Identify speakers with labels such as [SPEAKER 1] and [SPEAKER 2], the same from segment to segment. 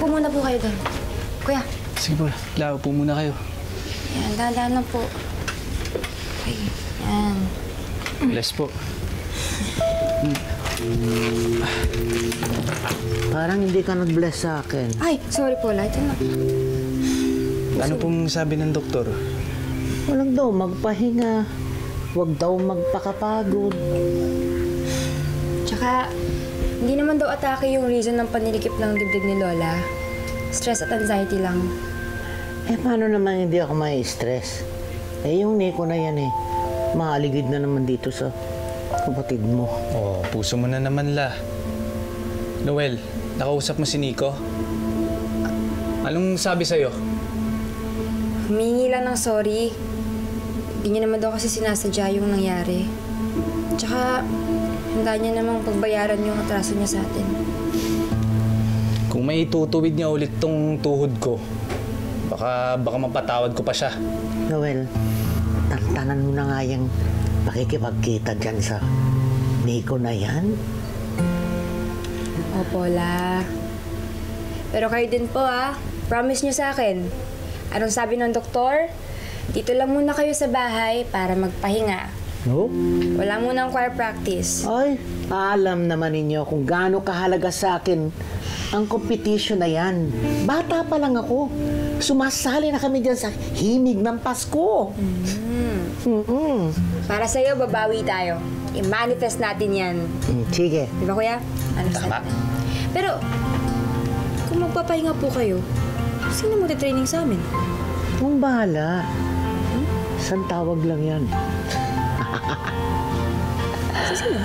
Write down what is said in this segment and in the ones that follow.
[SPEAKER 1] Upo muna po kayo doon. Kuya.
[SPEAKER 2] Sige po, upo muna kayo.
[SPEAKER 1] Yan, dahan-dahan lang po. Okay, yan.
[SPEAKER 2] Bless po.
[SPEAKER 3] Parang hindi ka nag-bless sa akin.
[SPEAKER 1] Ay, sorry po, Light.
[SPEAKER 2] Ano pong sabi ng doktor?
[SPEAKER 3] Walang daw magpahinga. Huwag daw magpakapagod.
[SPEAKER 1] Tsaka, hindi naman daw atake yung reason ng panilikip ng dibdib ni Lola. Stress at anxiety lang.
[SPEAKER 3] Eh, paano naman hindi ako mai-stress? Eh, yung Nico na yan eh. Maaligid na naman dito sa kapatid mo.
[SPEAKER 2] Oh, puso mo na naman, La. Noel, nakausap mo si Nico? Anong sabi sa'yo?
[SPEAKER 1] Humingi lang ng sorry. Hindi niya naman daw kasi sinasadya yung nangyari. Tsaka, handa niya namang pagbayaran yung atraso niya sa atin.
[SPEAKER 2] Kung may itutuwid niya ulit tong tuhod ko, baka mapatawad ko pa siya.
[SPEAKER 3] Noel, tantanan mo na nga yung pakikipagkita dyan sa Nico na yan.
[SPEAKER 1] Opo, La. Pero kayo din po, Promise niyo sa akin. Anong sabi ng doktor? Dito lang muna kayo sa bahay para magpahinga.
[SPEAKER 3] No?
[SPEAKER 1] Wala munang choir practice.
[SPEAKER 3] Ay, alam naman ninyo kung gaano kahalaga sa akin ang competition na yan. Bata pa lang ako. Sumasali na kami dyan sa himig ng Pasko.
[SPEAKER 1] Para sa'yo, babawi tayo. I-manifest natin yan.
[SPEAKER 3] Sige.
[SPEAKER 1] Di ba, Kuya?
[SPEAKER 2] Tama.
[SPEAKER 1] Pero, kung magpapahinga po kayo, sino mo training sa amin?
[SPEAKER 3] Kung bahala. Isang tawag lang yan.
[SPEAKER 1] Sino?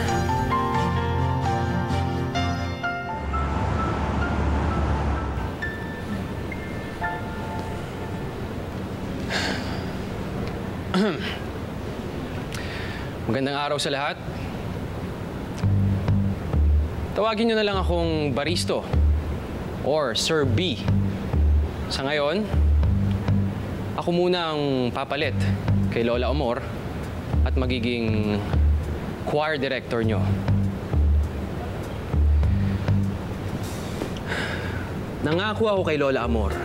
[SPEAKER 4] Magandang araw sa lahat. Tawagin niyo na lang akong Baristo or Sir B. Sa ngayon, ako muna ang papalit kay Lola Amor at magiging choir director niyo. Nangako ako kay Lola Amor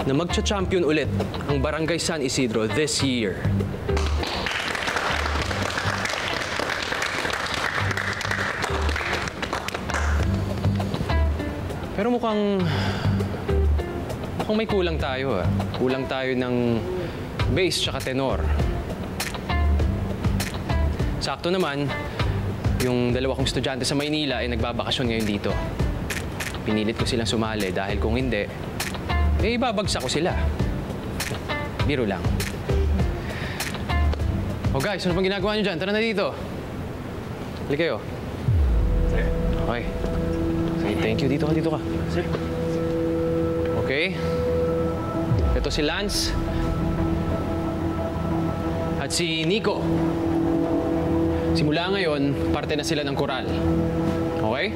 [SPEAKER 4] na magcha-champion ulit ang Barangay San Isidro this year. Pero mukhang may kulang tayo. Kulang tayo ng bass tsaka tenor. Sakto naman, yung dalawa kong estudyante sa Maynila ay nagbabakasyon ngayon dito. Pinilit ko silang sumali dahil kung hindi, eh ibabagsak ko sila. Biro lang. Oh guys, ano pang ginagawa nyo dyan? Tara na dito. Hali kayo. Okay. Sige, thank you. Dito ka. Okay. Ito si Lance. At si Nico. Simula ngayon, parte na sila ng koral. Okay?